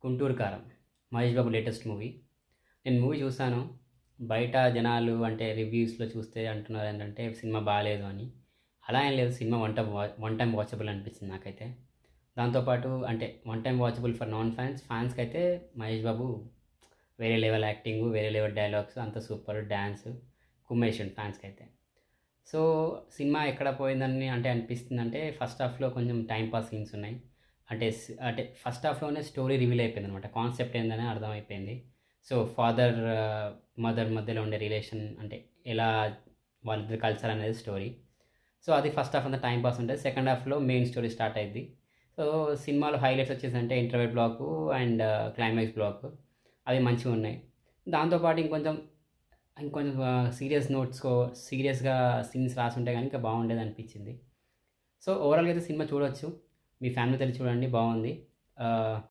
'గుంటూరు కారం' Mahesh Babu latest movie. నేను movie చూసాను. బయట జనాలు అంటే రివ్యూస్‌లో చూస్తే అంటున్నారేంటంటే సినిమా బాలేదు అని. అలా ఏం లేదు. సినిమా వన్ టైమ్ వాచబుల్ అనిపించింది నాకైతే. దాంతో పాటు అంటే one time watchable for non fans. ఫ్యాన్స్‌కైతే మహేష్ బాబు వేరే లెవెల్ యాక్టింగు, వేరే లెవెల్ డైలాగ్స్ అంతా సూపర్ డాన్స్ కుమ్మేసిండు ఫ్యాన్స్‌కైతే. సో, సినిమా ఎక్కడ పోయిందని అంటే అనిపిస్తుందంటే ఫస్ట్ హాఫ్‌లో కొంచెం టైమ్ పాస్ సీన్స్ ఉన్నాయి. అంటే ఫస్ట్ హాఫ్‌లోనే స్టోరీ రివీల్ అయిపోయిందనమాట. కాన్సెప్ట్ ఏందని అర్థమైపోయింది. సో, ఫాదర్, మదర్ మధ్యలో ఉండే రిలేషన్ అంటే ఎలా వాళ్ళిద్దరు కలిసారనేది స్టోరీ. సో, అది ఫస్ట్ హాఫ్ అంతా టైమ్ పాస్ ఉంటది. సెకండ్ హాఫ్‌లో మెయిన్ స్టోరీ స్టార్ట్ అయిద్ది. సో, సినిమాలో హైలైట్స్ వచ్చేసంటే interval block and climax block. అవి మంచిగున్నాయి. దాంతో పాటు ఇంకొంచెం సీరియస్‌గా సీన్స్ రాసుంటే గనుక బాగుండేదనిపించింది. సో, ఓవరాల్‌గా అయితే సినిమా చూడొచ్చు. మీ ఫ్యామిలీతో ఎళ్లి చూడండి బాగుంది.